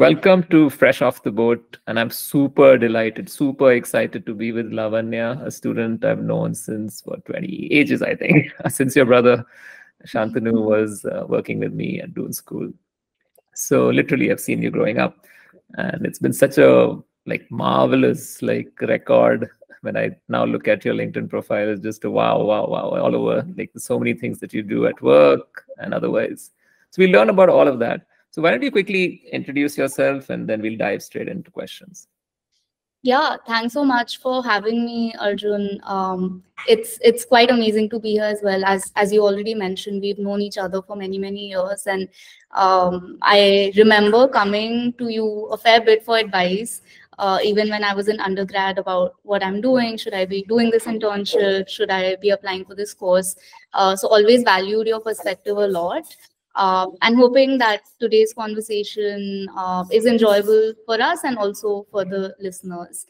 welcome to Fresh Off the Boat. And I'm super delighted, super excited to be with Lavanya, a student I've known since, 20 ages, I think, since your brother Shantanu was working with me at Doon School. So literally, I've seen you growing up. And it's been such a marvelous record. When I now look at your LinkedIn profile, it's just a wow, wow, wow, all over. So many things that you do at work and otherwise. So we learn about all of that. So why don't you quickly introduce yourself, and then we'll dive straight into questions. Yeah, thanks so much for having me, Arjun. It's quite amazing to be here as well. As you already mentioned, we've known each other for many years, and I remember coming to you a fair bit for advice, even when I was in undergrad, about what I'm doing. Should I be doing this internship? Should I be applying for this course? So always valued your perspective a lot. And hoping that today's conversation is enjoyable for us and also for the listeners.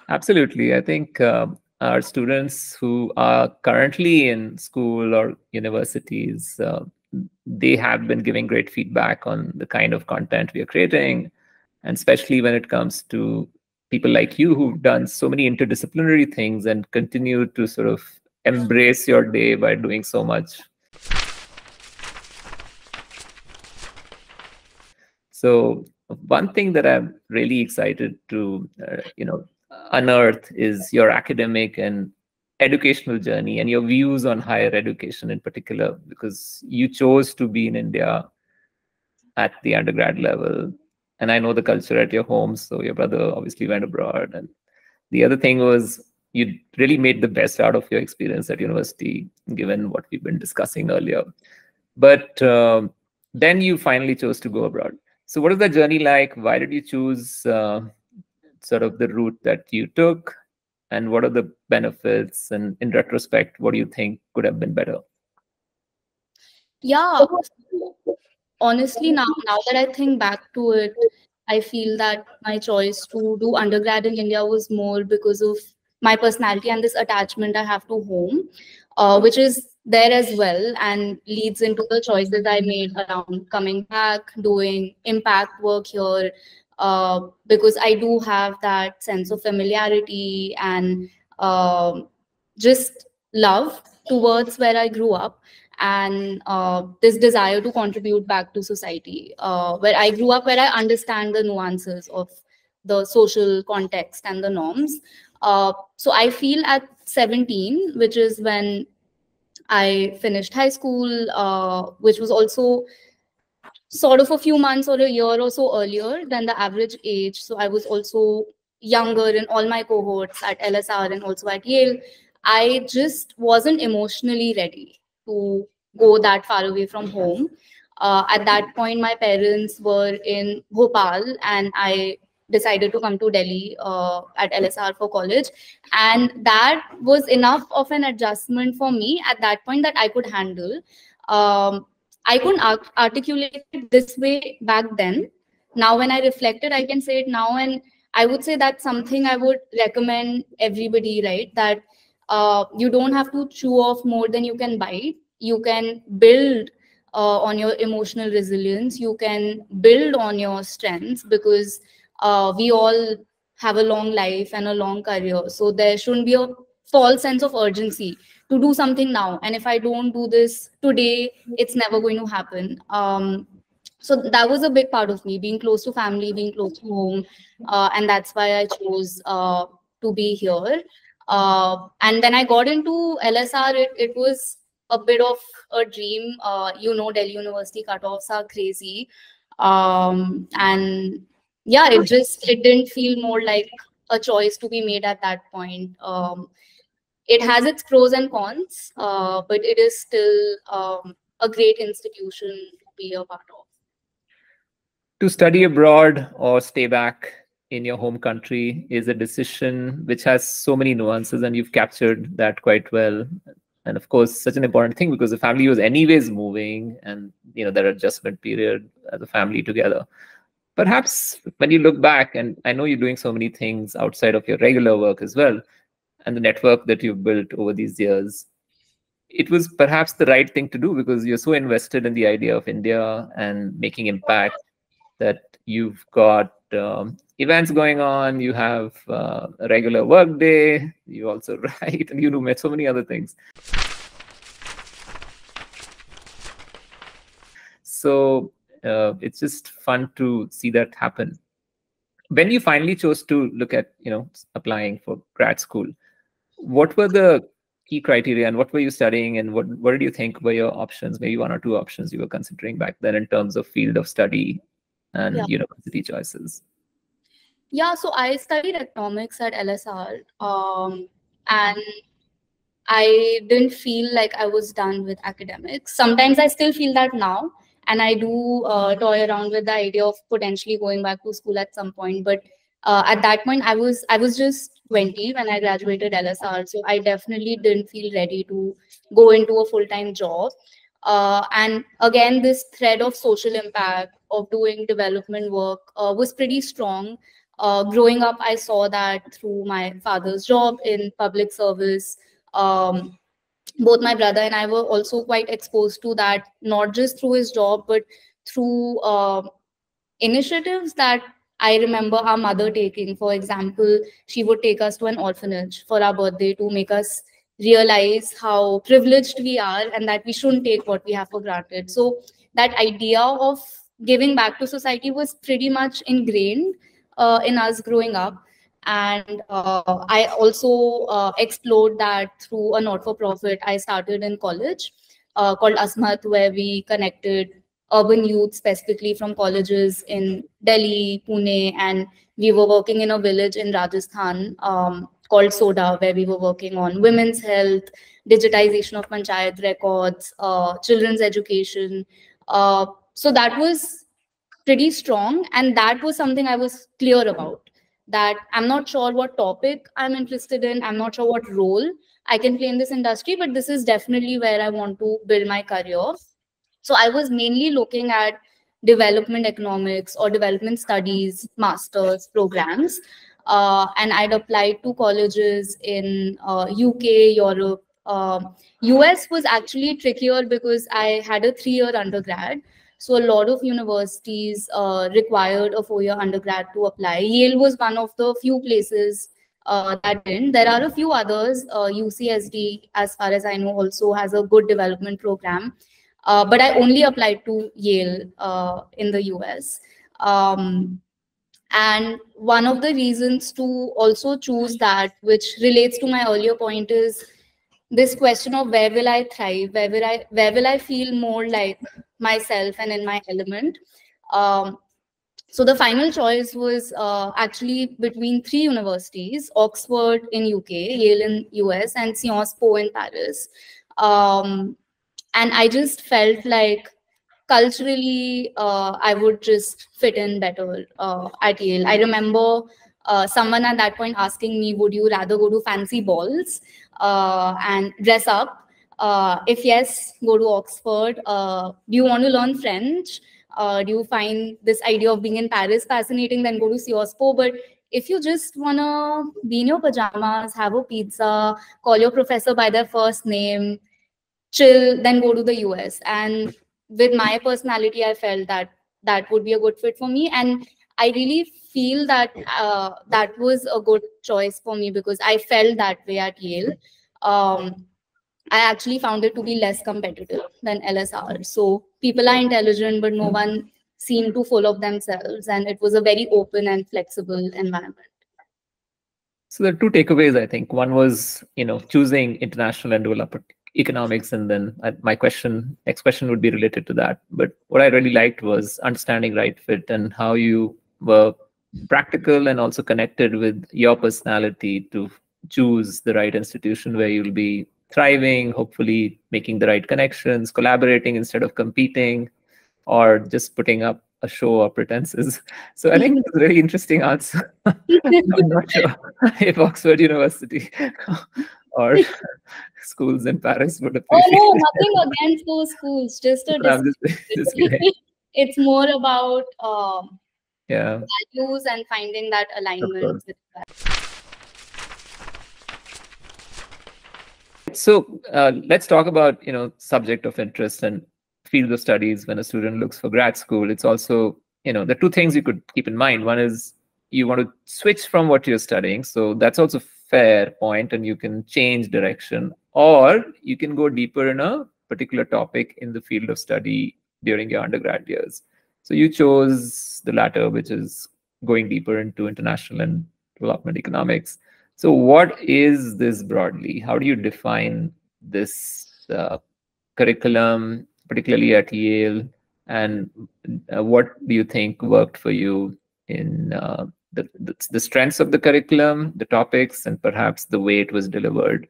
Absolutely. I think our students who are currently in school or universities, they have been giving great feedback on the kind of content we are creating, and especially when it comes to people like you who've done so many interdisciplinary things and continue to sort of embrace your day by doing so much. So one thing that I'm really excited to, unearth is your academic and educational journey and your views on higher education in particular, because you chose to be in India at the undergrad level. And I know the culture at your home, so your brother obviously went abroad. And the other thing was you really made the best out of your experience at university, given what we've been discussing earlier. But then you finally chose to go abroad. So what is that journey like? Why did you choose sort of the route that you took? And what are the benefits? And in retrospect, what do you think could have been better? Yeah, honestly, now that I think back to it, I feel that my choice to do undergrad in India was more because of my personality and this attachment I have to home, which is there as well and leads into the choices I made around coming back, doing impact work here, because I do have that sense of familiarity and just love towards where I grew up, and this desire to contribute back to society where I grew up, where I understand the nuances of the social context and the norms. So I feel at 17, which is when I finished high school, which was also sort of a few months or a year or so earlier than the average age. So I was also younger in all my cohorts at LSR and also at Yale. I just wasn't emotionally ready to go that far away from home. At that point, my parents were in Bhopal, and I decided to come to Delhi at LSR for college. And that was enough of an adjustment for me at that point that I could handle. I couldn't articulate it this way back then. Now, when I reflected, I can say it now, and I would say that's something I would recommend everybody, right? That you don't have to chew off more than you can bite. You can build on your emotional resilience. You can build on your strengths, because we all have a long life and a long career. So there shouldn't be a false sense of urgency to do something now. And if I don't do this today, it's never going to happen. So that was a big part of me, being close to family, being close to home. And that's why I chose to be here. And when I got into LSR, it was a bit of a dream. Delhi University cutoffs are crazy. And yeah, it didn't feel more like a choice to be made at that point. It has its pros and cons, but it is still a great institution to be a part of. To study abroad or stay back in your home country is a decision which has so many nuances, and you've captured that quite well. And of course, such an important thing because the family was anyways moving, and that adjustment period as a family together. Perhaps when you look back, and I know you're doing so many things outside of your regular work as well, and the network that you've built over these years, it was perhaps the right thing to do because you're so invested in the idea of India and making impact that you've got events going on, you have a regular work day, you also write, and you do so many other things. So it's just fun to see that happen. When you finally chose to look at, applying for grad school, what were the key criteria and what were you studying, and what did you think were your options, maybe one or two options you were considering back then in terms of field of study Yeah. and university choices? Yeah, so I studied economics at LSR, and I didn't feel like I was done with academics. Sometimes I still feel that now, and I do toy around with the idea of potentially going back to school at some point. But at that point, I was just 20 when I graduated LSR, so I definitely didn't feel ready to go into a full-time job. And again, this thread of social impact of doing development work was pretty strong. Growing up, I saw that through my father's job in public service. um, Both my brother and I were also quite exposed to that, not just through his job, but through initiatives that I remember our mother taking. For example, she would take us to an orphanage for our birthday to make us realize how privileged we are and that we shouldn't take what we have for granted. So, that idea of giving back to society was pretty much ingrained in us growing up. And I also explored that through a not for profit I started in college called Asmat, where we connected urban youth, specifically from colleges in Delhi, Pune, and we were working in a village in Rajasthan called Soda, where we were working on women's health, digitization of panchayat records, children's education. So that was pretty strong, and that was something I was clear about. That I'm not sure what topic I'm interested in, I'm not sure what role I can play in this industry, but this is definitely where I want to build my career. So I was mainly looking at development economics or development studies master's programs. And I'd applied to colleges in UK, Europe. US was actually trickier because I had a 3-year undergrad. So a lot of universities required a 4-year undergrad to apply. Yale was one of the few places that didn't. There are a few others. UCSD, as far as I know, also has a good development program. But I only applied to Yale in the US. And one of the reasons to also choose that, which relates to my earlier point, is this question of where will I thrive, where will I feel more like myself and in my element. Um, so the final choice was actually between 3 universities: Oxford in UK, Yale in US, and Sciences Po in Paris. Um, and I just felt like culturally I would just fit in better at Yale. I remember someone at that point asking me, would you rather go to fancy balls and dress up? If yes, go to Oxford. Do you want to learn French? Do you find this idea of being in Paris fascinating? Then go to Sciences Po. But if you just want to be in your pajamas, have a pizza, call your professor by their first name, chill, then go to the US. And with my personality, I felt that that would be a good fit for me. And I really feel that that was a good choice for me because I felt that way at Yale. Um, I actually found it to be less competitive than LSR. So people are intelligent, but no one seemed to full of themselves. And it was a very open and flexible environment. So there are two takeaways, I think. One was, choosing international and development economics, and then my next question would be related to that. But what I really liked was understanding right fit and how you were practical and also connected with your personality to choose the right institution where you'll be thriving, hopefully making the right connections, collaborating instead of competing, or just putting up a show or pretenses. So I think it's a really interesting answer. I'm not sure if Oxford University or schools in Paris would Oh appreciate no, it. nothing against those schools. Just a But I'm just kidding. it's more about Yeah, values and finding that of alignment course. with that. So let's talk about subject of interest and field of studies when a student looks for grad school. It's also the two things you could keep in mind. One is you want to switch from what you're studying, so that's also fair point, and you can change direction, or you can go deeper in a particular topic in the field of study during your undergrad years. So you chose the latter, which is going deeper into international and development economics. So what is this broadly? How do you define this curriculum, particularly at Yale? And what do you think worked for you in the strengths of the curriculum, the topics, and perhaps the way it was delivered?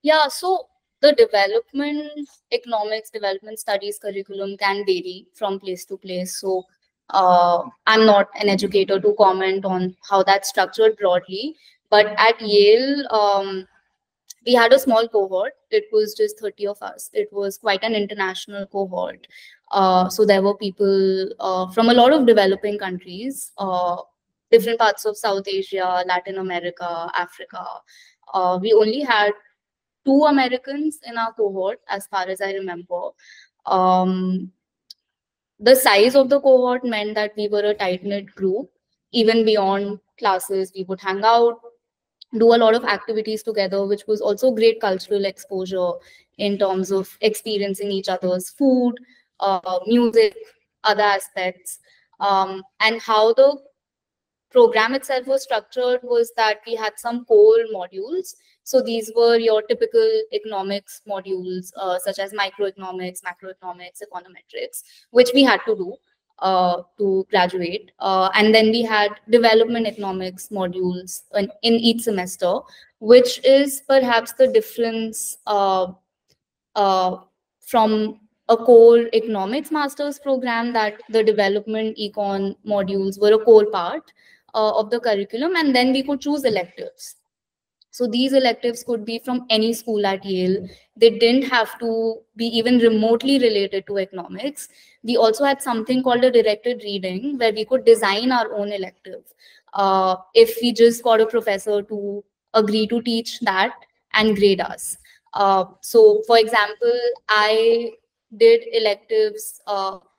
Yeah, so the development economics, development studies curriculum can vary from place to place. So I'm not an educator to comment on how that's structured broadly. But at Yale, we had a small cohort. It was just 30 of us. It was quite an international cohort. So there were people from a lot of developing countries, different parts of South Asia, Latin America, Africa. We only had 2 Americans in our cohort, as far as I remember. Um, the size of the cohort meant that we were a tight-knit group. Even beyond classes, we would hang out, do a lot of activities together, which was also great cultural exposure in terms of experiencing each other's food, music, other aspects. And how the program itself was structured was that we had some core modules. So these were your typical economics modules, such as microeconomics, macroeconomics, econometrics, which we had to do to graduate. And then we had development economics modules in each semester, which is perhaps the difference from a core economics master's program, that the development econ modules were a core part of the curriculum, and then we could choose electives. So these electives could be from any school at Yale. They didn't have to be even remotely related to economics. We also had something called a directed reading, where we could design our own elective. If we just got a professor to agree to teach that and grade us. So, for example, I did electives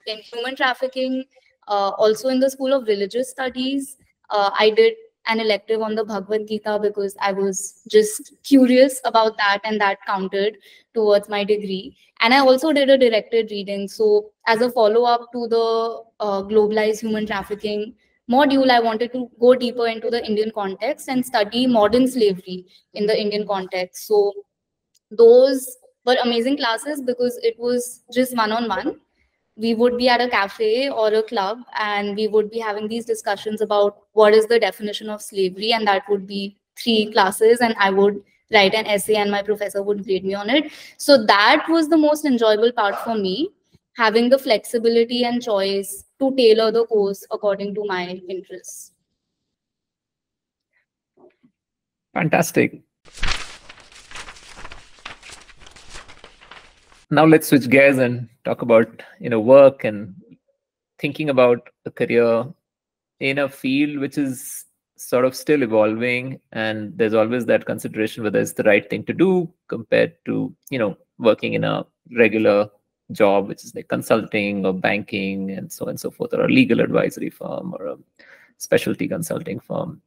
in human trafficking, also in the School of Religious Studies. I did an elective on the Bhagavad Gita because I was just curious about that, and that counted towards my degree. And I also did a directed reading. So as a follow-up to the globalized human trafficking module, I wanted to go deeper into the Indian context and study modern slavery in the Indian context. So those were amazing classes because it was just one-on-one. We would be at a cafe or a club, and we would be having these discussions about what is the definition of slavery, and that would be 3 classes, and I would write an essay and my professor would grade me on it. So that was the most enjoyable part for me, having the flexibility and choice to tailor the course according to my interests. Fantastic. Now let's switch gears and talk about work and thinking about a career in a field which is sort of still evolving, and there's always that consideration whether it's the right thing to do compared to working in a regular job, which is like consulting or banking and so on and so forth, or a legal advisory firm or a specialty consulting firm.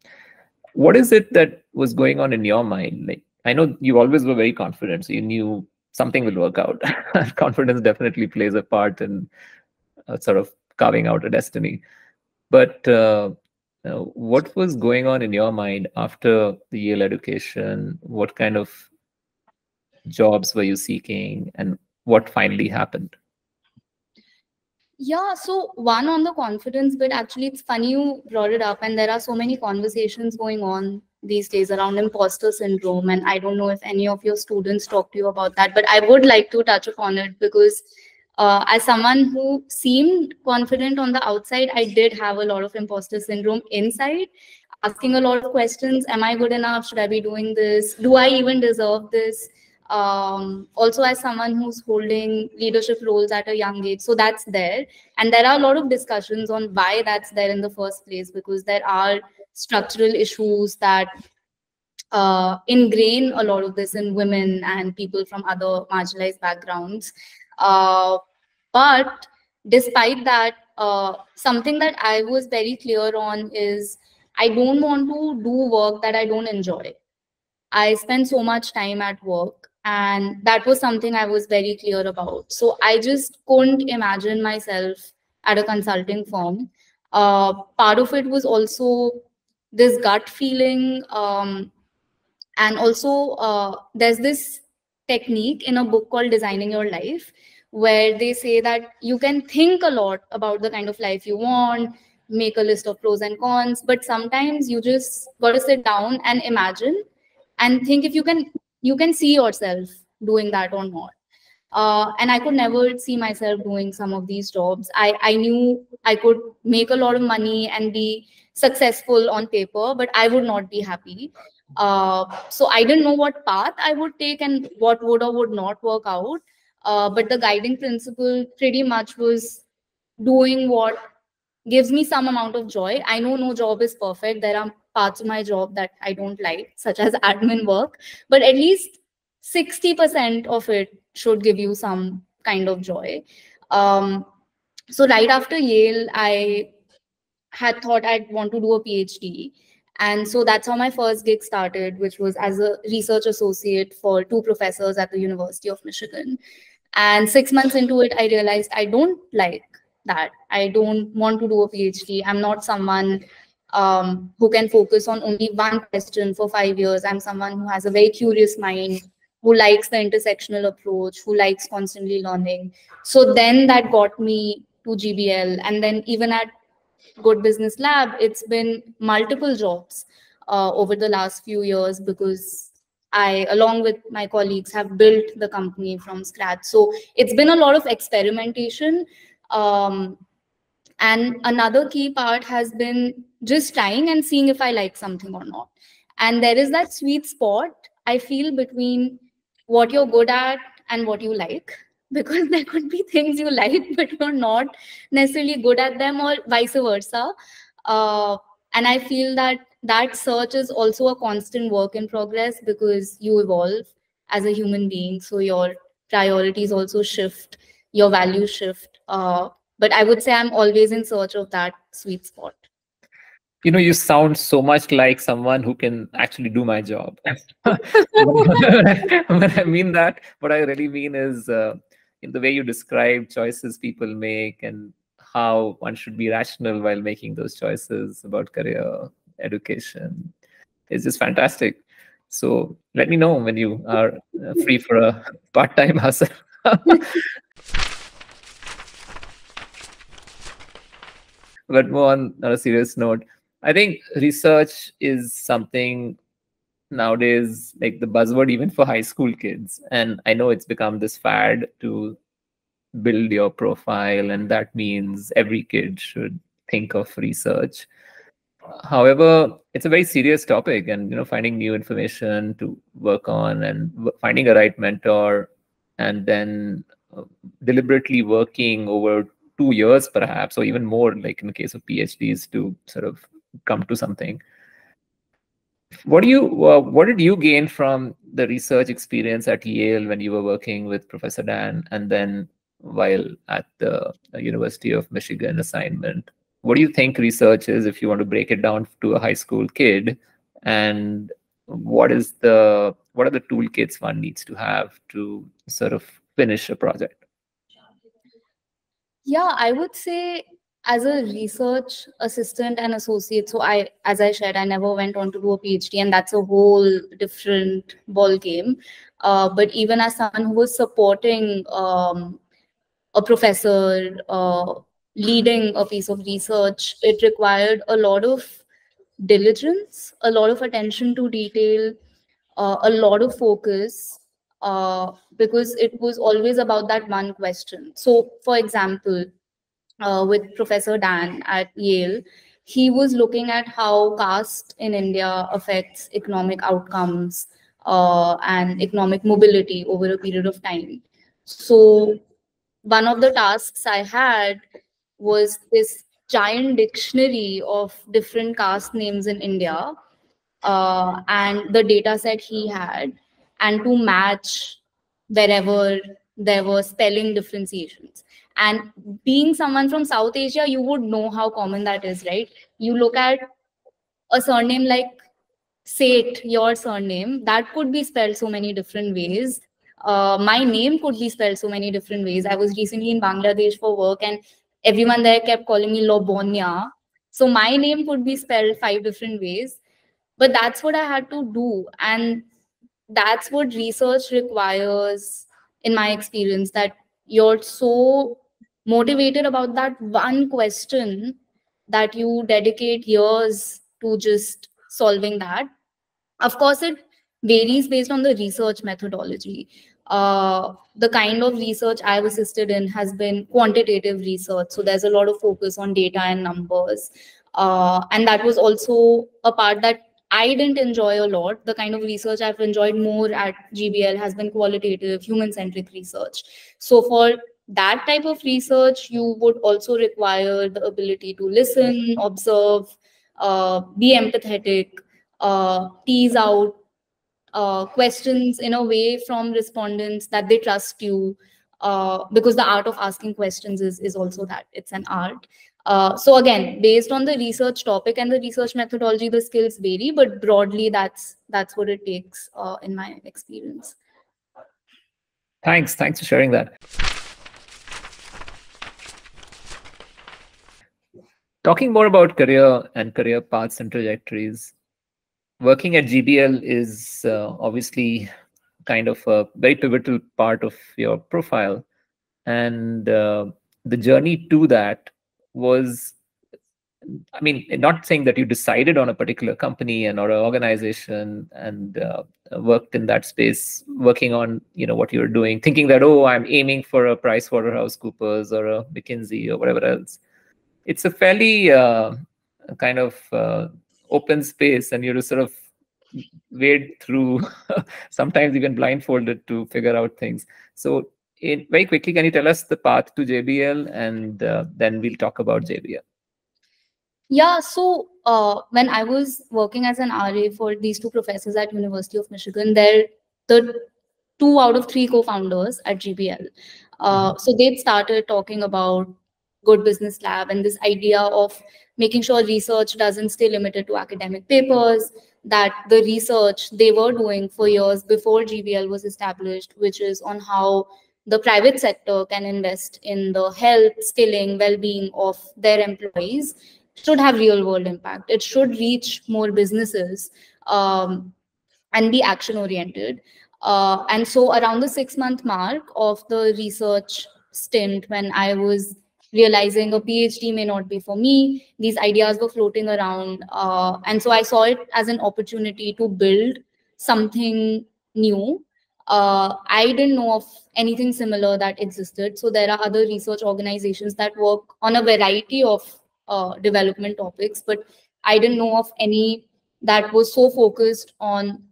What is it that was going on in your mind? Like, I know you always were very confident, so you knew something will work out. Confidence definitely plays a part in sort of carving out a destiny. But what was going on in your mind after the Yale education? What kind of jobs were you seeking, and what finally happened? Yeah, so one on the confidence bit, actually, it's funny you brought it up, and there are so many conversations going on these days around imposter syndrome. And I don't know if any of your students talk to you about that, but I would like to touch upon it because as someone who seemed confident on the outside, I did have a lot of imposter syndrome inside, asking a lot of questions. Am I good enough? Should I be doing this? Do I even deserve this? Also, as someone who's holding leadership roles at a young age, so that's there. And there are a lot of discussions on why that's there in the first place, because there are structural issues that ingrain a lot of this in women and people from other marginalized backgrounds. But despite that, something that I was very clear on is I don't want to do work that I don't enjoy. I spend so much time at work, and that was something I was very clear about. So I just couldn't imagine myself at a consulting firm. Part of it was also this gut feeling. And also, there's this technique in a book called Designing Your Life, where they say that you can think a lot about the kind of life you want, make a list of pros and cons, but sometimes you just got to sit down and imagine and think if you can see yourself doing that or not. And I could never see myself doing some of these jobs. I knew I could make a lot of money and be successful on paper, but I would not be happy. So I didn't know what path I would take and what would or would not work out. But the guiding principle pretty much was doing what gives me some amount of joy. I know no job is perfect. There are parts of my job that I don't like, such as admin work, but at least 60% of it should give you some kind of joy. Um, so right after Yale, I had thought I'd want to do a PhD. And so that's how my first gig started, which was as a research associate for two professors at the University of Michigan. And 6 months into it, I realized I don't like that. I don't want to do a PhD. I'm not someone who can focus on only one question for 5 years. I'm someone who has a very curious mind, who likes the intersectional approach, who likes constantly learning. So then that got me to GBL. And then even at Good Business Lab, it's been multiple jobs over the last few years because I, along with my colleagues, have built the company from scratch. So it's been a lot of experimentation. Um, and another key part has been just trying and seeing if I like something or not. And there is that sweet spot, I feel, between what you're good at and what you like. Because there could be things you like, but you're not necessarily good at them, or vice versa. Uh, and I feel that that search is also a constant work in progress because you evolve as a human being. So your priorities also shift, your values shift. But I would say I'm always in search of that sweet spot. You sound so much like someone who can actually do my job. When I mean that, what I really mean is in the way you describe choices people make and how one should be rational while making those choices about career, education. It's just fantastic. So let me know when you are free for a part-time hustle. But more on a serious note, I think research is something nowadays, like the buzzword even for high school kids. And I know it's become this fad to build your profile, and that means every kid should think of research. However, it's a very serious topic, and finding new information to work on and finding a right mentor, and then uh, deliberately working over 2 years perhaps, or even more, like in the case of PhDs, to sort of come to something. What did you gain from the research experience at Yale when you were working with Professor Dan, and then while at the University of Michigan assignment? What do you think research is, if you want to break it down to a high school kid? And what are the toolkits one needs to have to sort of finish a project? Yeah, I would say as a research assistant and associate, so as I shared, I never went on to do a PhD, and that's a whole different ball game. But even as someone who was supporting a professor, leading a piece of research, it required a lot of diligence, a lot of attention to detail, a lot of focus, because it was always about that one question. So, for example, with Professor Dan at Yale, he was looking at how caste in India affects economic outcomes and economic mobility over a period of time. So, one of the tasks I had was this giant dictionary of different caste names in India, and the data set he had, and to match wherever there were spelling differentiations. And being someone from South Asia, you would know how common that is, right? You look at a surname like Seth, your surname, that could be spelled so many different ways. My name could be spelled so many different ways. I was recently in Bangladesh for work, and everyone there kept calling me Lavanya. So my name could be spelled 5 different ways. But that's what I had to do. And that's what research requires, in my experience, that you're so motivated about that one question that you dedicate years to just solving that. Of course, it varies based on the research methodology. The kind of research I've assisted in has been quantitative research. So there's a lot of focus on data and numbers. And that was also a part that I didn't enjoy a lot. The kind of research I've enjoyed more at GBL has been qualitative, human centric research. So for that type of research, you would also require the ability to listen, observe, be empathetic, tease out questions in a way from respondents that they trust you, because the art of asking questions is also that it's an art. So again, based on the research topic and the research methodology, the skills vary, but broadly that's what it takes in my experience. Thanks for sharing that. Talking more about career and career paths and trajectories, working at GBL is obviously kind of a very pivotal part of your profile. And the journey to that was, I mean, not saying that you decided on a particular company and or an organization and worked in that space, working on what you're doing, thinking that, oh, I'm aiming for a PricewaterhouseCoopers or a McKinsey or whatever else. It's a fairly kind of open space, and you're sort of wade through, sometimes even blindfolded, to figure out things. So very quickly, can you tell us the path to JBL, and then we'll talk about JBL. Yeah, so when I was working as an RA for these two professors at University of Michigan, they're the 2 out of 3 co-founders at GBL. So they'd started talking about Good Business Lab and this idea of making sure research doesn't stay limited to academic papers, that the research they were doing for years before GBL was established, which is on how the private sector can invest in the health, skilling, well-being of their employees, should have real world impact. It should reach more businesses, and be action oriented. And so around the 6-month mark of the research stint, when I was realizing a PhD may not be for me, these ideas were floating around. And so I saw it as an opportunity to build something new. I didn't know of anything similar that existed. So there are other research organizations that work on a variety of development topics, but I didn't know of any that was so focused on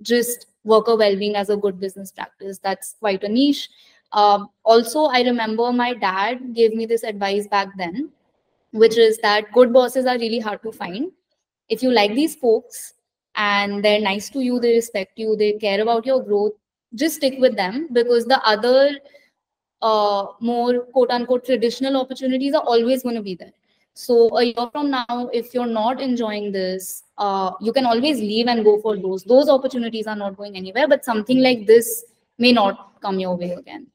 just worker well-being as a good business practice. That's quite a niche. Also, I remember my dad gave me this advice back then, which is that good bosses are really hard to find. If you like these folks and they're nice to you, they respect you, they care about your growth, just stick with them, because the other more quote unquote traditional opportunities are always going to be there. So a year from now, if you're not enjoying this, you can always leave and go for those. Those opportunities are not going anywhere, but something like this may not come your way again.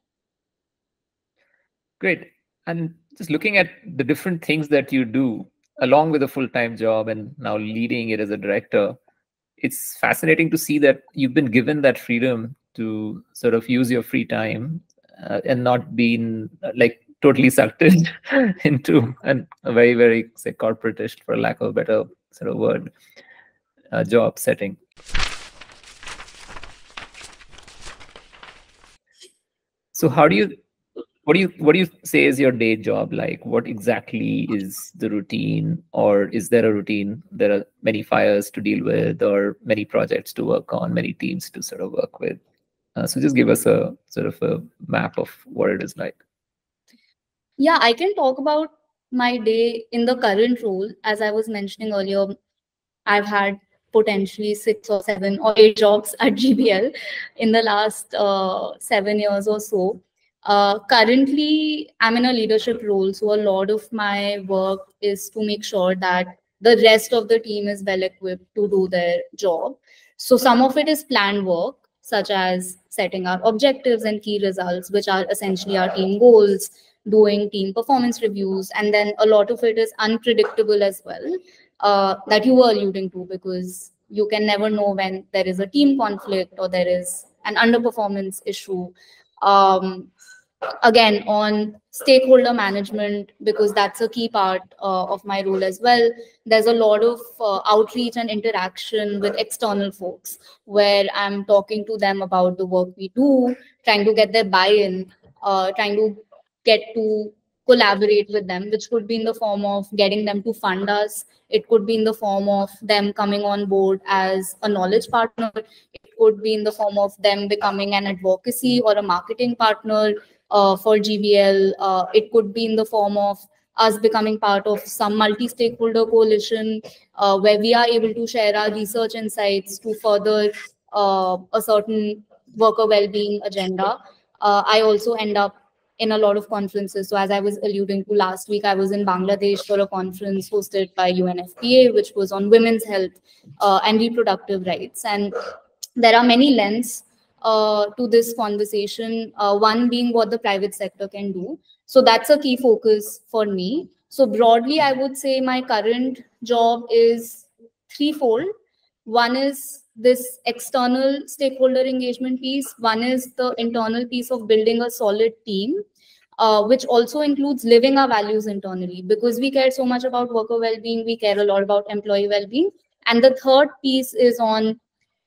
Great. And just looking at the different things that you do along with a full-time job and now leading it as a director, it's fascinating to see that you've been given that freedom to sort of use your free time and not being like totally sucked in into a very, very, say, corporate-ish, for lack of a better sort of word, job setting. So what do you say is your day job like? What exactly is the routine, or is there a routine? There are many fires to deal with, or many projects to work on, many teams to sort of work with. So just give us a sort of a map of what it is like. Yeah, I can talk about my day in the current role. As I was mentioning earlier, I've had potentially 6 or 7 or 8 jobs at GBL in the last 7 years or so. Currently, I'm in a leadership role, so a lot of my work is to make sure that the rest of the team is well equipped to do their job. So some of it is planned work, such as setting our objectives and key results, which are essentially our team goals, doing team performance reviews, and then a lot of it is unpredictable as well, that you were alluding to, because you can never know when there is a team conflict or there is an underperformance issue. Um, Again, on stakeholder management, because that's a key part of my role as well, there's a lot of outreach and interaction with external folks, where I'm talking to them about the work we do, trying to get their buy-in, trying to get to collaborate with them, which could be in the form of getting them to fund us. It could be in the form of them coming on board as a knowledge partner. It could be in the form of them becoming an advocacy or a marketing partner for GBL. It could be in the form of us becoming part of some multi-stakeholder coalition, where we are able to share our research insights to further a certain worker well-being agenda. I also end up in a lot of conferences. So as I was alluding to last week, I was in Bangladesh for a conference hosted by UNFPA, which was on women's health and reproductive rights. And there are many lens to this conversation, one being what the private sector can do. So that's a key focus for me. So broadly, I would say my current job is threefold. One is this external stakeholder engagement piece. One is the internal piece of building a solid team, which also includes living our values internally, because we care so much about worker well-being, we care a lot about employee well-being. And the third piece is on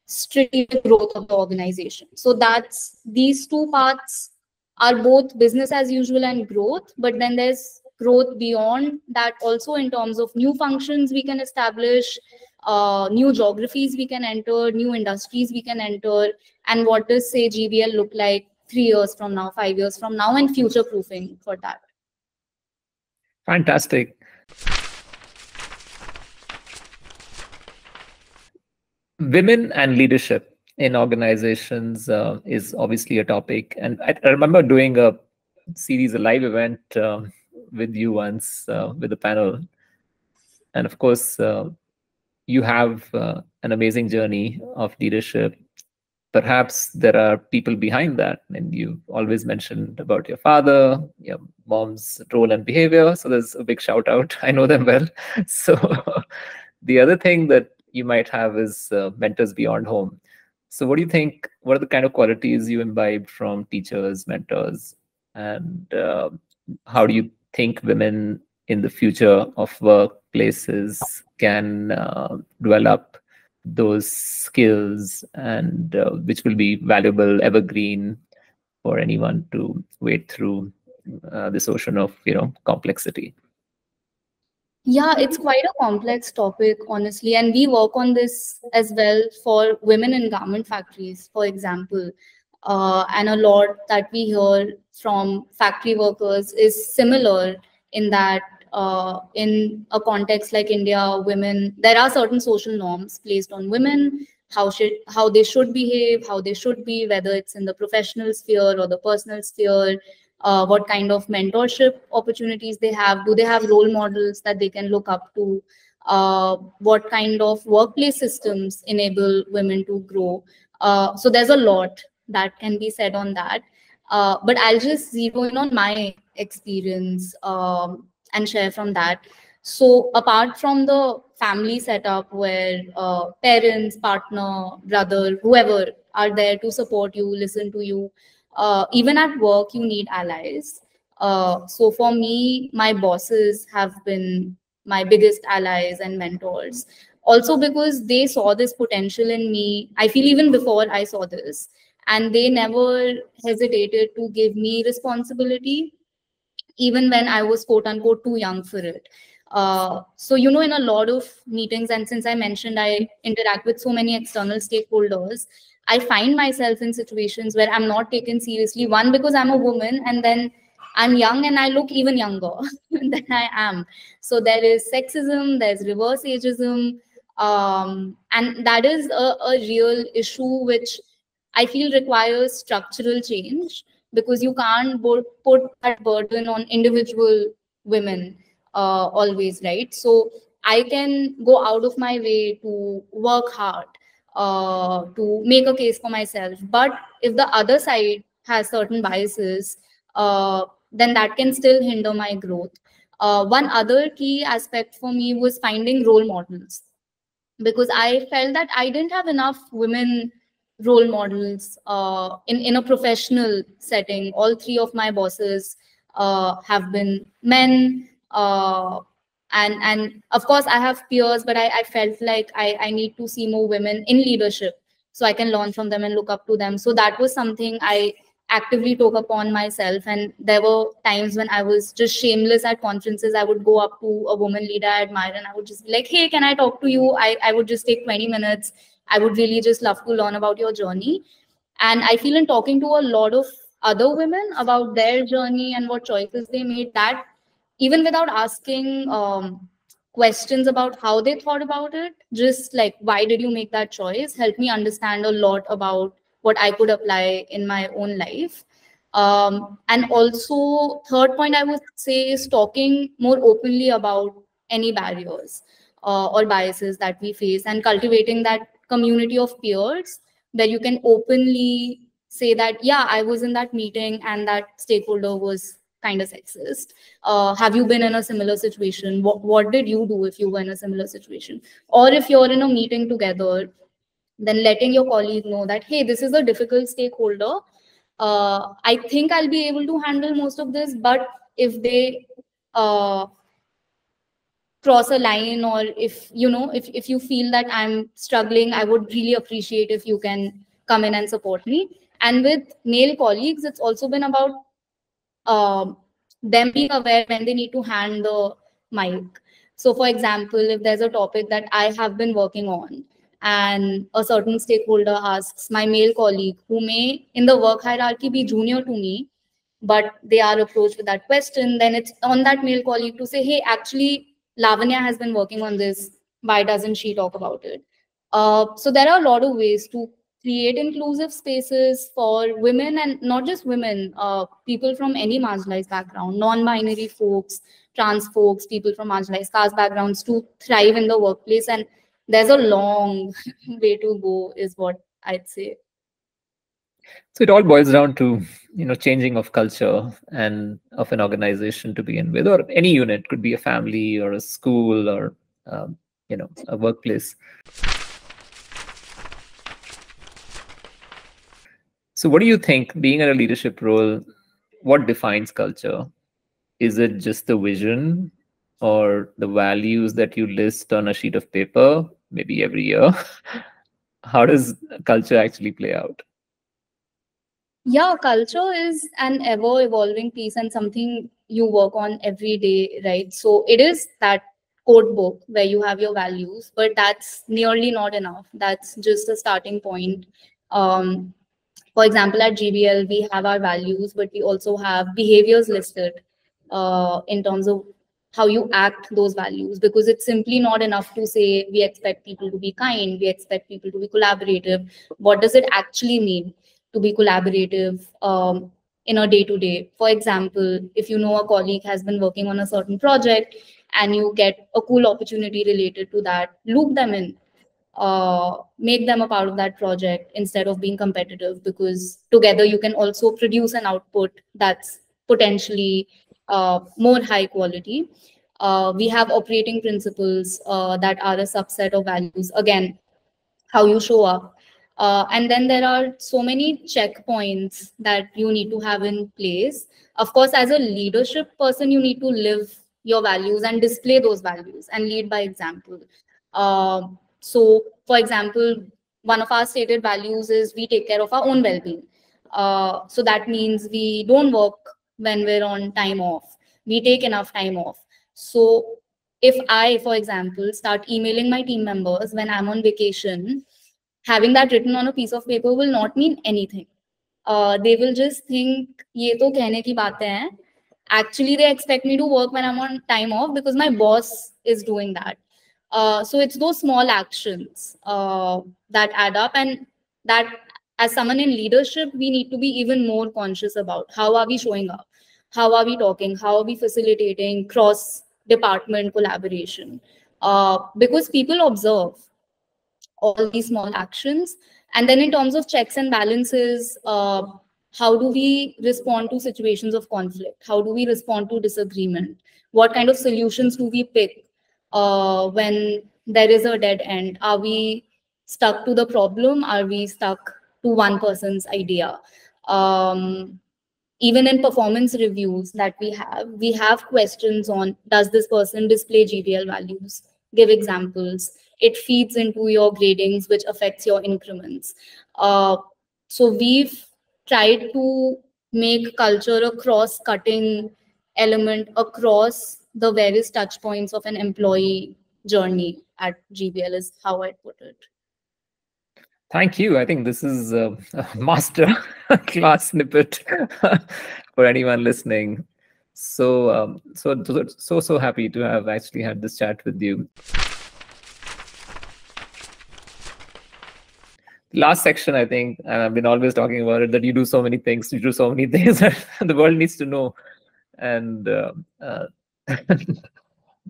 strategic growth of the organization. So that's, these two parts are both business as usual and growth, but then there's growth beyond that also, in terms of new functions we can establish, new geographies we can enter, new industries we can enter, and what does, say, GBL look like 3 years from now, 5 years from now, and future proofing for that. Fantastic. Women and leadership in organizations is obviously a topic. And I remember doing a series, a live event with you once with a panel. And of course, you have an amazing journey of leadership. Perhaps there are people behind that. And you always mentioned about your father, your mom's role and behavior. So there's a big shout out. I know them well. So the other thing that you might have is mentors beyond home. So what do you think, what are the kind of qualities you imbibed from teachers, mentors, and how do you think women in the future of workplaces can develop those skills, and which will be valuable, evergreen for anyone to wade through this ocean of complexity? Yeah, it's quite a complex topic, honestly. And we work on this as well for women in garment factories, for example. And a lot that we hear from factory workers is similar, in that in a context like India, women, there are certain social norms placed on women, how they should behave, how they should be, whether it's in the professional sphere or the personal sphere, what kind of mentorship opportunities they have. Do they have role models that they can look up to? What kind of workplace systems enable women to grow? So there's a lot that can be said on that. But I'll just zero in on my experience and share from that. So apart from the family setup, where parents, partner, brother, whoever are there to support you, listen to you, even at work, you need allies. So for me, my bosses have been my biggest allies and mentors. Also because they saw this potential in me, I feel, even before I saw this. And they never hesitated to give me responsibility, even when I was quote unquote too young for it. So, in a lot of meetings, and since I mentioned I interact with so many external stakeholders, I find myself in situations where I'm not taken seriously. One, because I'm a woman, and then I'm young and I look even younger than I am. So there is sexism, there's reverse ageism, and that is a real issue which I feel requires structural change. because you can't put that burden on individual women always, right? So I can go out of my way to work hard to make a case for myself. But if the other side has certain biases, then that can still hinder my growth. One other key aspect for me was finding role models, because I felt that I didn't have enough women role models in a professional setting. All three of my bosses have been men. And of course, I have peers, but I felt like I need to see more women in leadership so I can learn from them and look up to them. So that was something I actively took upon myself. And there were times when I was just shameless at conferences. I would go up to a woman leader I admire and I would just be like, hey, can I talk to you? I would just take 20 minutes. I would really just love to learn about your journey. And I feel in talking to a lot of other women about their journey and what choices they made, that even without asking questions about how they thought about it, just like, why did you make that choice, helped me understand a lot about what I could apply in my own life. And also, third point I would say is talking more openly about any barriers or biases that we face, and cultivating that community of peers where you can openly say that, yeah, I was in that meeting and that stakeholder was kind of sexist. Have you been in a similar situation? What did you do if you were in a similar situation? Or if you're in a meeting together, then letting your colleague know that, hey, this is a difficult stakeholder. I think I'll be able to handle most of this, but if they cross a line, or if if you feel that I'm struggling, I would really appreciate if you can come in and support me. And with male colleagues, it's also been about um, them being aware when they need to hand the mic. So, for example, if there's a topic that I have been working on and a certain stakeholder asks my male colleague, who may in the work hierarchy be junior to me, but they are approached with that question, then it's on that male colleague to say, hey, actually, Lavanya has been working on this. Why doesn't she talk about it? So there are a lot of ways to create inclusive spaces for women, and not just women, people from any marginalized background, non-binary folks, trans folks, people from marginalized caste backgrounds, to thrive in the workplace. And there's a long way to go, is what I'd say. So it all boils down to, changing of culture and of an organization to begin with, or any unit. Could be a family or a school or a workplace. So what do you think, being in a leadership role, what defines culture? Is it just the vision or the values that you list on a sheet of paper, maybe every year? How does culture actually play out? Yeah, culture is an ever evolving piece and something you work on every day, right? So it is that code book where you have your values, but that's nearly not enough. That's just a starting point. Um, for example, at GBL, we have our values, but we also have behaviors listed in terms of how you act those values, because it's simply not enough to say we expect people to be kind, we expect people to be collaborative. What does it actually mean to be collaborative in a day to day? For example, if you know a colleague has been working on a certain project and you get a cool opportunity related to that, loop them in, make them a part of that project instead of being competitive, because together you can also produce an output that's potentially more high quality. We have operating principles that are a subset of values. Again, how you show up. And then there are so many checkpoints that you need to have in place. Of course, as a leadership person, you need to live your values and display those values and lead by example. So, for example, one of our stated values is we take care of our own well-being. So that means we don't work when we're on time off. We take enough time off. So if I, for example, start emailing my team members when I'm on vacation, having that written on a piece of paper will not mean anything. They will just think, ये तो कहने की बातें हैं. Actually, they expect me to work when I'm on time off because my boss is doing that. So it's those small actions that add up, and that as someone in leadership, we need to be even more conscious about how are we showing up, how are we talking, how are we facilitating cross department collaboration, because people observe all these small actions. And then in terms of checks and balances, how do we respond to situations of conflict? How do we respond to disagreement? What kind of solutions do we pick when there is a dead end? Are we stuck to the problem? Are we stuck to one person's idea? Um, Even in performance reviews that we have questions on, does this person display GBL values? Give examples. It feeds into your gradings, which affects your increments. So we've tried to make culture a cross-cutting element across the various touch points of an employee journey at GBL, is how I'd put it. Thank you. I think this is a master class snippet for anyone listening. So happy to have actually had this chat with you. Last section, I think, and I've been always talking about it, that you do so many things, you do so many things that the world needs to know. And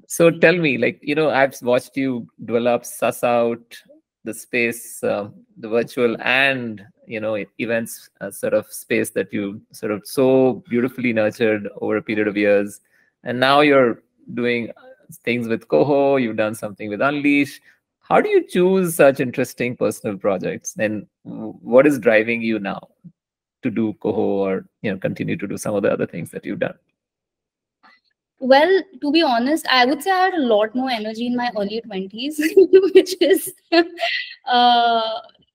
so tell me, like, I've watched you develop, suss out the space, the virtual and, events sort of space that you sort of so beautifully nurtured over a period of years. And now you're doing things with Coho, you've done something with Unleash. How do you choose such interesting personal projects? And what is driving you now to do Coho or, continue to do some of the other things that you've done? Well, to be honest, I would say I had a lot more energy in my early 20s, which is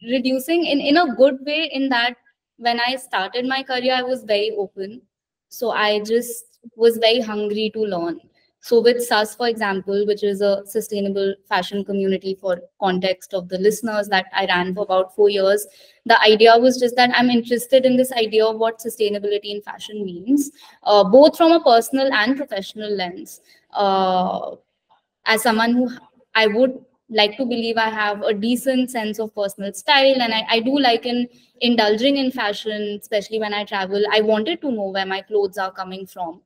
reducing in a good way, in that when I started my career, I was very open. So I just was very hungry to learn. So with SAS, for example, which is a sustainable fashion community, for context of the listeners, that I ran for about 4 years, the idea was just that I'm interested in this idea of what sustainability in fashion means, both from a personal and professional lens. As someone who, I would like to believe I have a decent sense of personal style, and I do like in indulging in fashion, especially when I travel. I wanted to know where my clothes are coming from.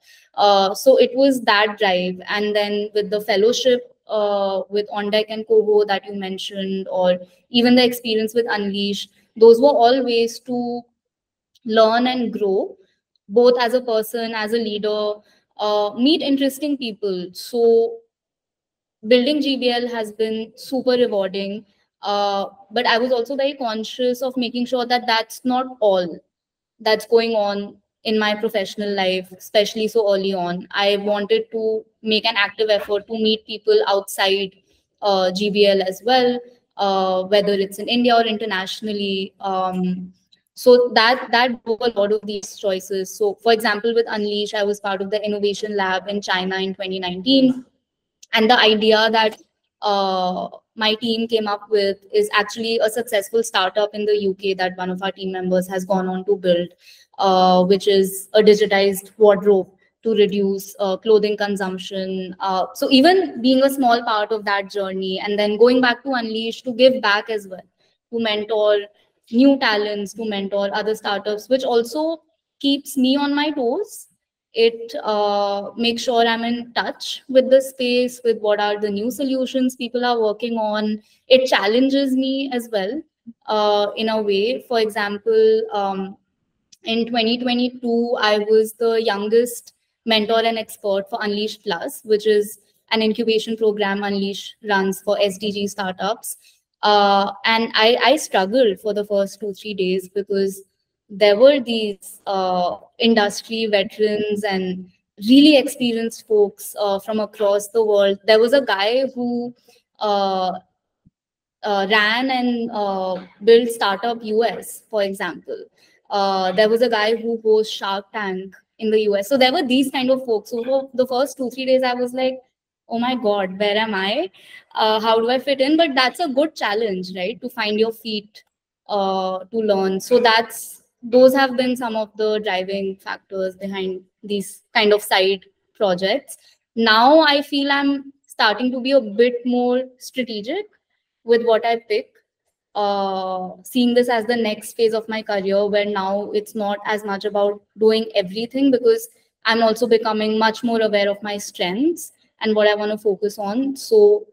So it was that drive. And then with the fellowship with On Deck and Coho that you mentioned, or even the experience with Unleash, those were all ways to learn and grow, both as a person, as a leader, meet interesting people. So building GBL has been super rewarding. But I was also very conscious of making sure that that's not all that's going on in my professional life, especially so early on. I wanted to make an active effort to meet people outside GBL as well, whether it's in India or internationally. So that drove a lot of these choices. So, for example, with Unleash, I was part of the innovation lab in China in 2019, and the idea that my team came up with is actually a successful startup in the UK that one of our team members has gone on to build, which is a digitized wardrobe to reduce clothing consumption. So even being a small part of that journey, and then going back to Unleash to give back as well, to mentor new talents, to mentor other startups, which also keeps me on my toes. It makes sure I'm in touch with the space, with what are the new solutions people are working on. It challenges me as well, in a way. For example, in 2022, I was the youngest mentor and expert for Unleash Plus, which is an incubation program Unleash runs for SDG startups. And I struggled for the first 2, 3 days, because there were these industry veterans and really experienced folks from across the world. There was a guy who uh, ran and built startup US, for example. There was a guy who hosts Shark Tank in the US. So there were these kind of folks. So for the first 2, 3 days, I was like, oh my God, where am I? How do I fit in? But that's a good challenge, right? To find your feet, to learn. So those have been some of the driving factors behind these kind of side projects. Now I feel I'm starting to be a bit more strategic with what I pick. seeing this as the next phase of my career, where now it's not as much about doing everything, because I'm also becoming much more aware of my strengths and what I want to focus on. So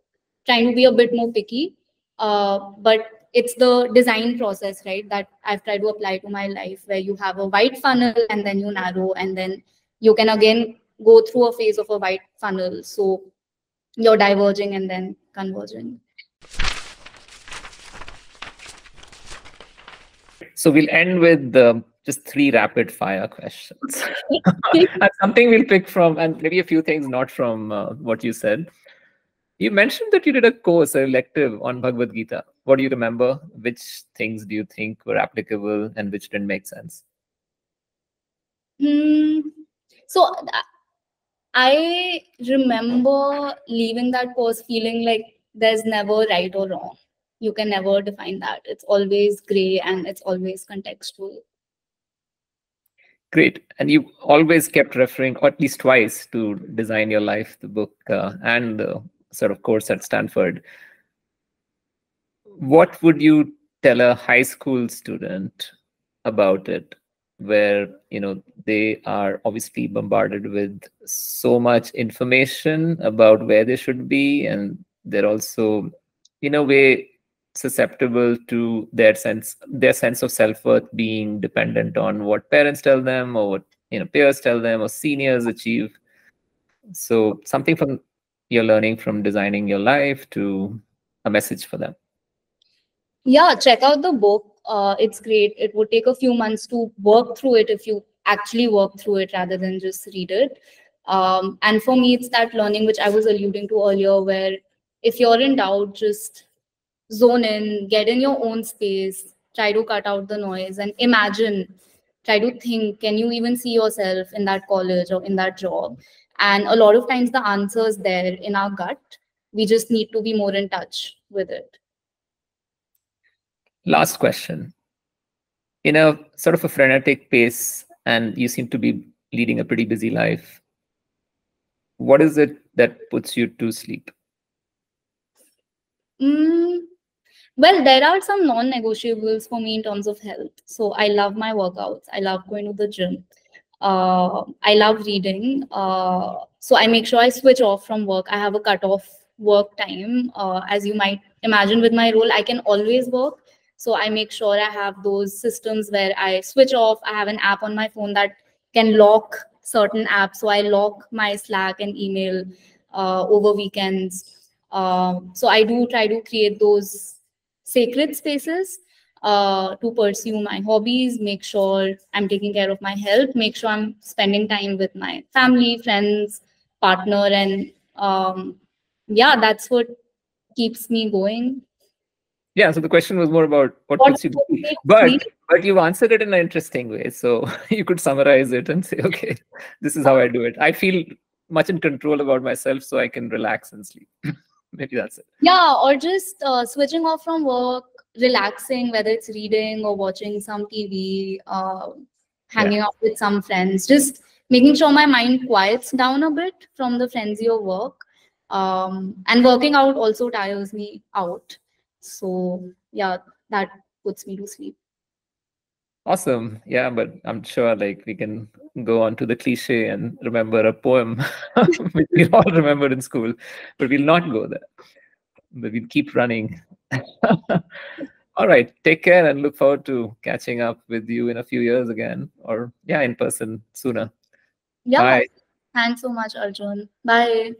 trying to be a bit more picky. But it's the design process, right, that I've tried to apply to my life, where you have a wide funnel and then you narrow, and then you can again go through a phase of a wide funnel. So you're diverging and then converging. So we'll end with just 3 rapid fire questions. And something we'll pick from, and maybe a few things not from what you said. You mentioned that you did a course, a elective on Bhagavad Gita. What do you remember? Which things do you think were applicable and which didn't make sense? So I remember leaving that course feeling like there's never right or wrong. You can never define that. It's always gray and it's always contextual. Great. And you always kept referring, or at least twice, to Design Your Life, the book, and the sort of course at Stanford. What would you tell a high school student about it, where they are obviously bombarded with so much information about where they should be, and they're also in a way susceptible to their sense of self-worth being dependent on what parents tell them, or what peers tell them, or seniors achieve. So something from you're learning from Designing Your Life to a message for them. Yeah, check out the book. It's great. It would take a few months to work through it if you actually work through it rather than just read it. And for me, it's that learning which I was alluding to earlier, where if you're in doubt, just zone in, get in your own space, try to cut out the noise and imagine, try to think, can you even see yourself in that college or in that job? And a lot of times the answer is there in our gut. We just need to be more in touch with it. Last question. In a sort of a frenetic pace, and you seem to be leading a pretty busy life, what is it that puts you to sleep? Well, there are some non-negotiables for me in terms of health. So I love my workouts. I love going to the gym. I love reading. So I make sure I switch off from work. I have a cut-off work time. As you might imagine, with my role, I can always work. So I make sure I have those systems where I switch off. I have an app on my phone that can lock certain apps. So I lock my Slack and email over weekends. So I do try to create those sacred spaces to pursue my hobbies, make sure I'm taking care of my health, make sure I'm spending time with my family, friends, partner, and yeah, that's what keeps me going. Yeah, so the question was more about what puts you to sleep. But you've answered it in an interesting way. So you could summarize it and say, okay, this is how I do it. I feel much in control about myself, so I can relax and sleep. Maybe that's it. Yeah, or just switching off from work, relaxing, whether it's reading or watching some TV, hanging out with some friends, just making sure my mind quiets down a bit from the frenzy of work. And working out also tires me out. So yeah, that puts me to sleep. Awesome. Yeah, but I'm sure like we can go on to the cliche and remember a poem which we all remembered in school, but we'll not go there. But we'll keep running. All right. Take care and look forward to catching up with you in a few years again, or in person sooner. Yeah. Bye. Thanks so much, Arjun. Bye.